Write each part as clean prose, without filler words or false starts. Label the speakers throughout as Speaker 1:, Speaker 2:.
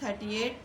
Speaker 1: 38,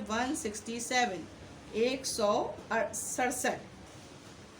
Speaker 1: 167, 167,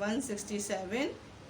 Speaker 1: 167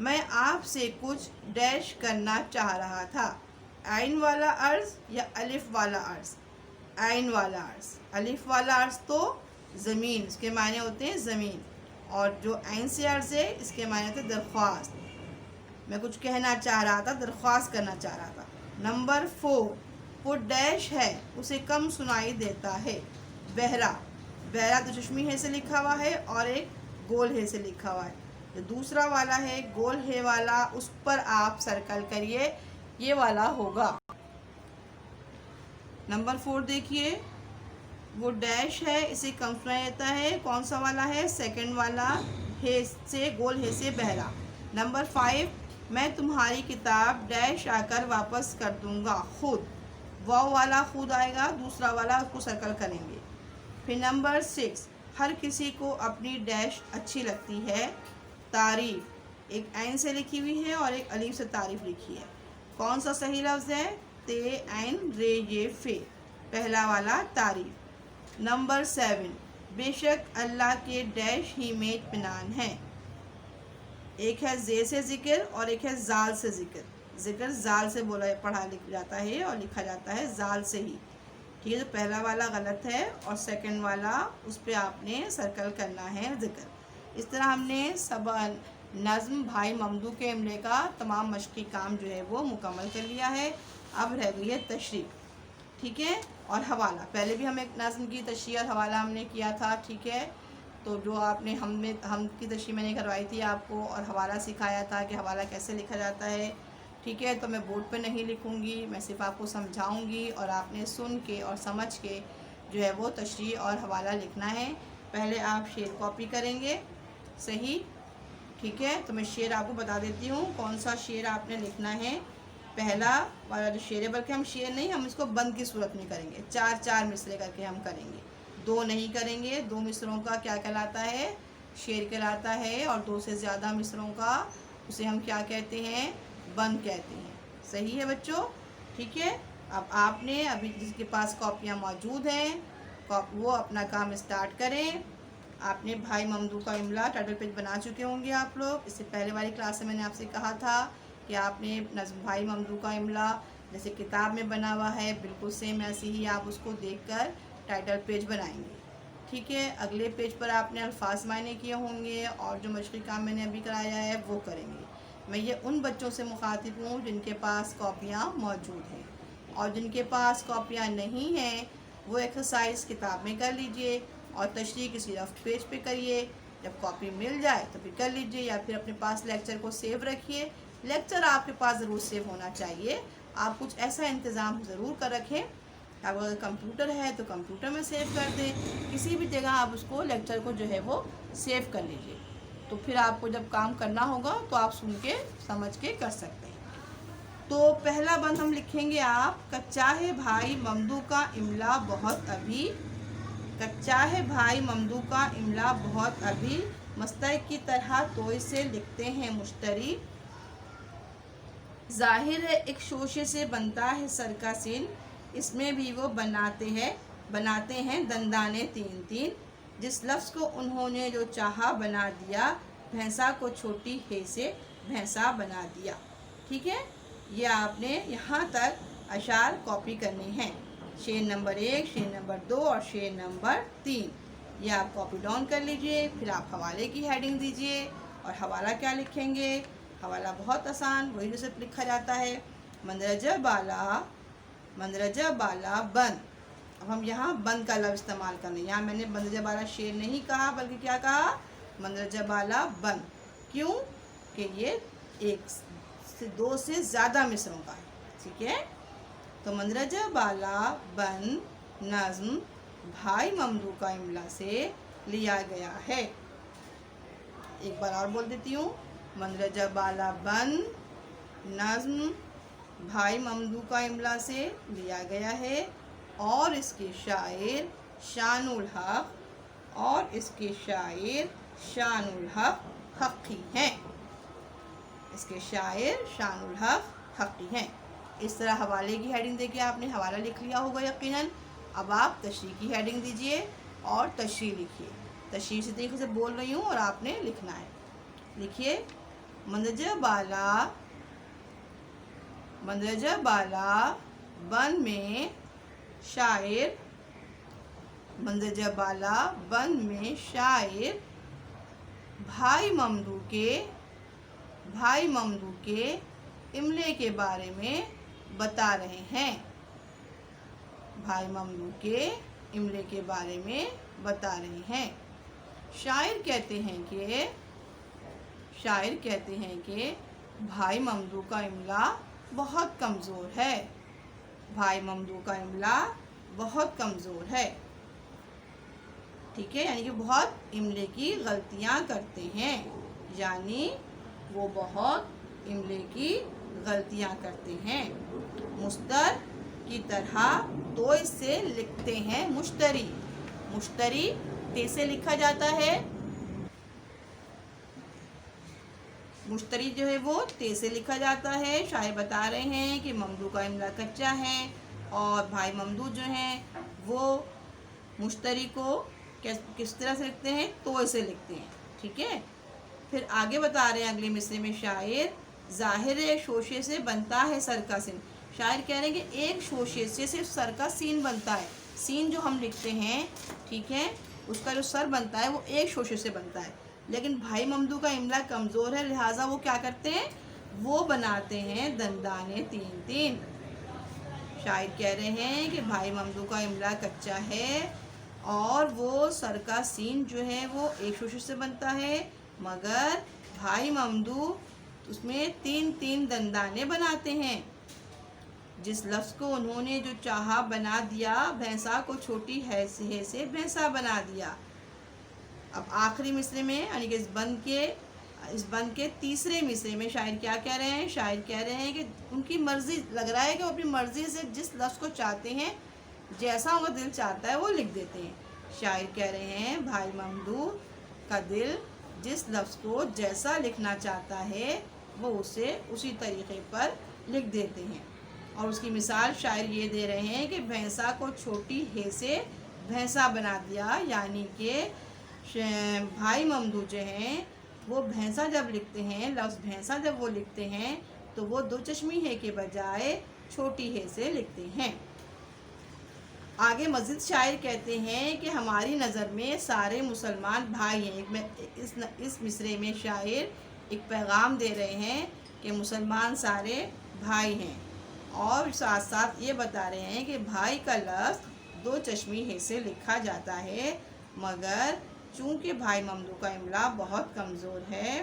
Speaker 1: میں آپ سے کچھ ڈیش کرنا چاہ رہا تھا. عین والا عرض یا الف والا عرض؟ عین والا عرض. الف والا عرض تو زمین، اس کے معنی ہوتے ہیں زمین، اور جو عین سے عرض ہے اس کے معنی ہوتے ہیں درخواست. میں کچھ کہنا چاہ رہا تھا، درخواست کرنا چاہ رہا تھا. نمبر 4، وہ ڈیش ہے، اسے کم سنائی دیتا ہے. بہرا. بہرا تو چشمی ہے سے لکھا ہوا ہے اور ایک گول ہے سے لکھا ہوا ہے. جو دوسرا والا ہے گول ہے والا، اس پر آپ سرکل کریے، یہ والا ہوگا. نمبر 4 دیکھیے، وہ ڈیش ہے اسے کم سنائی دیتا ہے. کون سا والا ہے؟ سیکنڈ والا ہے سے گول ہے سے بہرا. نمبر 5، میں تمہاری کتاب ڈیش آ کر واپس کر دوں گا. خود. واو والا خود آئے گا، دوسرا والا اس کو سرکل کریں گے. پھر نمبر 6، ہر کسی کو اپنی ڈیش اچھی لگتی ہے. تعریف. ایک عین سے لکھی ہوئی ہے اور ایک الف سے تعریف لکھی ہے. کون سا صحیح لفظ ہے؟ تے عین رے یہ فے، پہلا والا تعریف. نمبر 7، بے شک اللہ کے ڈیش ہی میں اطمینان ہے. ایک ہے زے سے ذکر اور ایک ہے زال سے ذکر. ذکر زال سے پڑھا لکھا جاتا ہے اور لکھا جاتا ہے زال سے ہی. ٹھیک ہے، تو پہلا والا غلط ہے اور سیکنڈ والا اس پہ آپ نے سرکل کرنا ہے ذکر. اس طرح ہم نے نظم بھائی ممدو کے املے کا تمام مشقی کام جو ہے وہ مکمل کر لیا ہے. اب رہ گئی ہے تشریح. ٹھیک ہے، اور حوالہ. پہلے بھی ہم ایک نظم کی تشریح اور حوالہ ہم نے کیا تھا. ٹھیک ہے، تو جو آپ نے ہم کی تشریح میں نے کروائی تھی آپ کو، اور حوالہ سکھایا تھا کہ حوالہ کیسے لکھا جاتا ہے. ٹھیک ہے، تو میں بورڈ پہ نہیں لکھوں گی، میں صرف آپ کو سمجھاؤں گی اور آپ نے سن کے اور سمجھ کے جو ہے وہ تشریح اور حوالہ لکھنا ہے. پہلے آپ شعر کاپی کریں گے. صحیح. ٹھیک ہے، تو میں شعر آپ کو بتا دیتی ہوں کون سا شعر آپ نے لکھنا ہے. پہلا والا جو شعر ہے، بلکہ ہم شعر نہیں، ہم اس کو بند کی صورت میں کریں گے. 4 مصرے کر کے ہم کریں گے، 2 نہیں کریں گے. 2 مصروں کا کیا کہلاتا ہے؟ شعر کہلاتا ہے، اور 2 سے زیادہ مصروں کا اسے ہم کیا کہتے ہیں؟ بند کہتے ہیں. صحیح ہے بچوں؟ ٹھیک ہے، اب آپ نے ابھی جس کے پاس کاپیاں موجود ہیں وہ اپنا کام اسٹارٹ کریں. آپ نے بھائی ممدو کا املا ٹائٹل پیج بنا چکے ہوں گے آپ لوگ. اس سے پہلے والی کلاس میں میں نے آپ سے کہا تھا کہ آپ نے نظم بھائی ممدو کا املا جیسے کتاب میں بنا ہوا ہے بالکل سیم ایسے ہی آپ اس کو دیکھ کر ٹائٹل پیج بنائیں گے. ٹھیک ہے، اگلے پیج پر آپ نے الفاظ معنی کیے ہوں گے اور جو مشقی کام میں نے ابھی کرایا ہے وہ کریں گے. میں یہ ان بچوں سے مخاطب ہوں جن کے پاس کاپیاں موجود ہیں، اور جن کے پاس کاپیاں نہیں ہیں وہ ایکسرسائز کتاب میں کر لیجئے اور تشریح کسی رف پیج پہ کریے. جب کاپی مل جائے تو پھر کر لیجئے، یا پھر اپنے پاس لیکچر کو سیو رکھیے. لیکچر آپ کے پاس ضرور سیو ہونا چاہیے. آپ کچھ ایسا انتظام ضرور کر رکھیں. اب اگر کمپیوٹر ہے تو کمپیوٹر میں سیو کر دیں، کسی بھی جگہ آپ اس کو لیکچر کو جو ہے وہ سیو کر لیجئے. تو پھر آپ کو جب کام کرنا ہوگا تو آپ سن کے سمجھ کے کر سکتے ہیں. تو پہلا بند ہم لکھیں گے آپ، کچا ہے بھائی ممدو کا املا بہت ابھی. کچا ہے بھائی ممدو کا املا بہت ابھی، مستحق کی طرح توئے سے لکھتے ہیں مشتری. ظاہر ہے ایک شوشے سے بنتا ہے سر کا سین، اس میں بھی وہ بناتے ہیں دندانے 3. جس لفظ کو انہوں نے جو چاہا بنا دیا، بھینسا کو چھوٹی ہے سے بھینسا بنا دیا. ٹھیک ہے، یہ آپ نے یہاں تک اشعار کاپی کرنے ہیں. شعر نمبر 1، شعر نمبر 2 اور شعر نمبر 3 یہ آپ کاپی ڈاؤن کر لیجئے. پھر آپ حوالے کی ہیڈنگ دیجئے، اور حوالہ کیا لکھیں گے؟ حوالہ بہت آسان، وہی جو صرف لکھا جاتا ہے، مندرجہ بالا بند. اب ہم یہاں بند کا لفظ استعمال کرنے، یہاں میں نے مندرجہ بالا شعر نہیں کہا بلکہ کیا کہا؟ مندرجہ بالا بند. کیوں؟ کہ یہ 1 سے 2 سے زیادہ مصروں کا ہے. ٹھیک ہے، تو مندرجہ بالا بند نظم بھائی ممدو کا املا سے لیا گیا ہے. ایک بار اور بول دیتی ہوں، مندرجہ بالا بند نظم بھائی ممدو کا املا سے لیا گیا ہے، اور اس کے شاعر شان الحق حقی ہیں. اس کے شاعر شان الحق حقی ہیں. اس طرح حوالے کی ہیڈنگ دے کے آپ نے حوالہ لکھ لیا ہوگا یقیناً. اب آپ تشریح کی ہیڈنگ دیجئے اور تشریح لکھیے. تشریح سے طریقے سے بول رہی ہوں اور آپ نے لکھنا ہے. لکھیے، مندرجہ بالا بند میں شاعر مندرجہ بالا بند میں شاعر بھائی ممدو کے املے کے بارے میں بتا رہے ہیں. بھائی ممدو کے املے کے بارے میں بتا رہے ہیں. شاعر کہتے ہیں کہ بھائی ممدو کا املا بہت کمزور ہے. بھائی ممدو کا املا بہت کمزور ہے. ٹھیک ہے، یعنی کہ بہت املے کی غلطیاں کرتے ہیں. یعنی وہ بہت املے کی غلطیاں کرتے ہیں. مصدر کی طرح توئے سے لکھتے ہیں مشتری. مشتری تے سے لکھا جاتا ہے. مشتری جو ہے وہ تے سے لکھا جاتا ہے. شاعر بتا رہے ہیں کہ ممدو کا املا کچا ہے اور بھائی ممدو جو ہیں وہ مشتری کو کس طرح سے لکھتے ہیں؟ توئے سے لکھتے ہیں. ٹھیک ہے، پھر آگے بتا رہے ہیں اگلے مصرے میں شاعر ظاہر ایک شوشے سے بنتا ہے سر کا سین. شاعر کہہ رہے ہیں کہ ایک شوشے سے صرف سر کا سین بنتا ہے. سین جو ہم لکھتے ہیں، ٹھیک ہے، اس کا جو سر بنتا ہے وہ ایک شوشے سے بنتا ہے. لیکن بھائی ممدو کا املا کمزور ہے، لہٰذا وہ کیا کرتے ہیں؟ وہ بناتے ہیں دندانے 3. شاعر کہہ رہے ہیں کہ بھائی ممدو کا املا کچا ہے اور وہ سر کا سین جو ہے وہ ایک شوشے سے بنتا ہے، مگر بھائی ممدو اس میں 3 دندانے بناتے ہیں. جس لفظ کو انہوں نے جو چاہا بنا دیا، بھینسا کو چھوٹی ہے سے بھینسا بنا دیا. اب آخری مصرے میں یعنی کہ اس بند کے تیسرے مصرے میں شاعر کیا کہہ رہے ہیں؟ شاعر کہہ رہے ہیں کہ ان کی مرضی، لگ رہا ہے کہ وہ اپنی مرضی سے جس لفظ کو چاہتے ہیں، جیسا ان کا دل چاہتا ہے وہ لکھ دیتے ہیں. شاعر کہہ رہے ہیں بھائی ممدو کا دل جس لفظ کو جیسا لکھنا چاہتا ہے وہ اسے اسی طریقے پر لکھ دیتے ہیں. اور اس کی مثال شاعر یہ دے رہے ہیں کہ بھینسا کو چھوٹی ہے سے بھینسا بنا دیا. یعنی کہ بھائی ممدو جو ہیں وہ بھینسا جب لکھتے ہیں، لفظ بھینسا جب وہ لکھتے ہیں تو وہ 2 چشمی ہے کے بجائے چھوٹی ہے سے لکھتے ہیں. آگے مزید شاعر کہتے ہیں کہ ہماری نظر میں سارے مسلمان بھائی ہیں. اس مصرے میں شاعر ایک پیغام دے رہے ہیں کہ مسلمان سارے بھائی ہیں، اور ساتھ ساتھ یہ بتا رہے ہیں کہ بھائی کا لفظ 2 چشمی ہے سے لکھا جاتا ہے، مگر چونکہ بھائی ممدو کا املا بہت کمزور ہے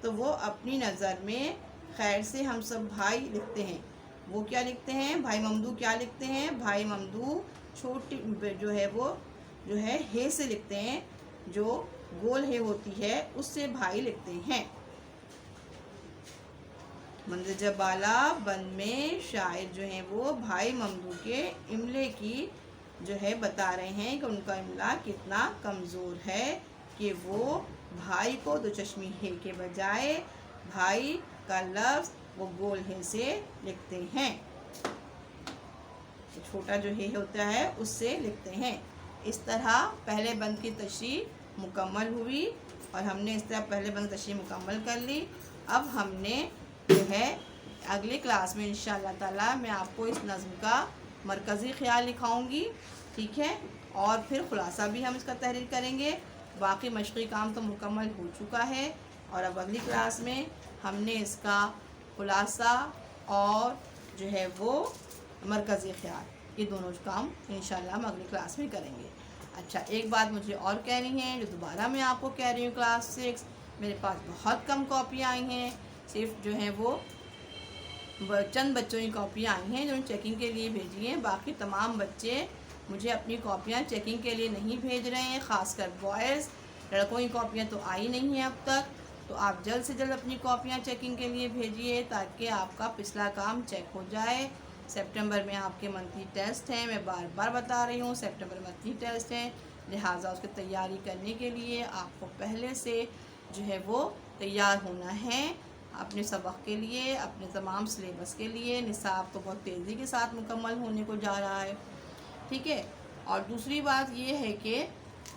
Speaker 1: تو وہ اپنی نظر میں خیر سے ہم سب بھائی لکھتے ہیں. وہ کیا لکھتے ہیں؟ بھائی ممدو کیا لکھتے ہیں؟ بھائی ممدو چھوٹی جو ہے وہ جو ہے ہے سے لکھتے ہیں، جو گول ہے ہوتی ہے اس سے بھائی لکھتے ہیں. مندرجہ بالا بند میں شاعر جو ہیں وہ بھائی ممدو کے املے کی جو ہے بتا رہے ہیں کہ ان کا املا کتنا کمزور ہے کہ وہ بھائی کو 2 چشمی ہے کے بجائے بھائی کا لفظ وہ گول ہے سے لکھتے ہیں. چھوٹا جو ہے ہوتا ہے اس سے لکھتے ہیں. اس طرح پہلے بند کی تشریح مکمل ہوئی اور ہم نے اس طرح پہلے بند کی تشریح مکمل کر لی. اب ہم نے جو ہے اگلی کلاس میں انشاءاللہ تعالی میں آپ کو اس نظم کا مرکزی خیال لکھاؤں گی. ٹھیک ہے، اور پھر خلاصہ بھی ہم اس کا تحریر کریں گے. باقی مشقی کام تو مکمل ہو چکا ہے اور اب اگلی کلاس میں ہم نے اس کا خلاصہ اور جو ہے وہ مرکزی خیال، یہ دونوں کام انشاءاللہ ہم اگلی کلاس میں کریں گے. اچھا، ایک بات مجھے اور کہنی ہے جو دوبارہ میں آپ کو کہہ رہی ہوں، کلاس 6 میرے پاس بہت کم کاپیاں آئی ہیں. صرف جو ہے وہ چند بچوں کی کاپیاں آئی ہیں جو چیکنگ کے لیے بھیجی ہیں. باقی تمام بچے مجھے اپنی کاپیاں چیکنگ کے لیے نہیں بھیج رہے ہیں، خاص کر بوائز. لڑکوں کی کاپیاں تو آئی نہیں ہیں اب تک. تو آپ جلد سے جلد اپنی کاپیاں چیکنگ کے لیے بھیجیے تاکہ آپ کا پچھلا کام چیک ہو جائے. سپٹمبر میں آپ کے منتھلی ٹیسٹ ہیں، میں بار بار بتا رہی ہوں سپٹمبر منتھلی ٹیسٹ ہیں، لہٰذا اس کی تیاری کرنے کے لیے آپ کو پہلے سے جو ہے وہ تیار ہونا ہے اپنے سبق کے لیے، اپنے تمام سلیبس کے لیے. نصاب تو بہت تیزی کے ساتھ مکمل ہونے کو جا رہا ہے. ٹھیک ہے، اور دوسری بات یہ ہے کہ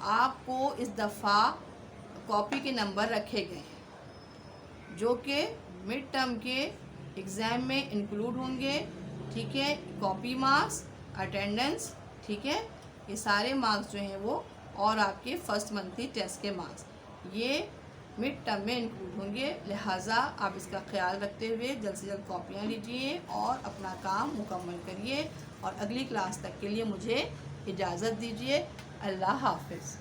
Speaker 1: آپ کو اس دفعہ کاپی کے نمبر رکھے گئے ہیں. جو کہ مڈ ٹرم کے ایگزام میں انکلوڈ ہوں گے. ٹھیک ہے, کاپی مارکس, اٹینڈنس, ٹھیک ہے, یہ سارے مارکس جو ہیں وہ, اور آپ کے فرسٹ منتھلی ٹیسٹ کے مارکس یہ مڈ ٹرم میں انکلوڈ ہوں گے. لہٰذا آپ اس کا خیال رکھتے ہوئے جلد سے جلد کاپیاں لیجئے اور اپنا کام مکمل کریے, اور اگلی کلاس تک کے لیے مجھے اجازت دیجیے. اللہ حافظ.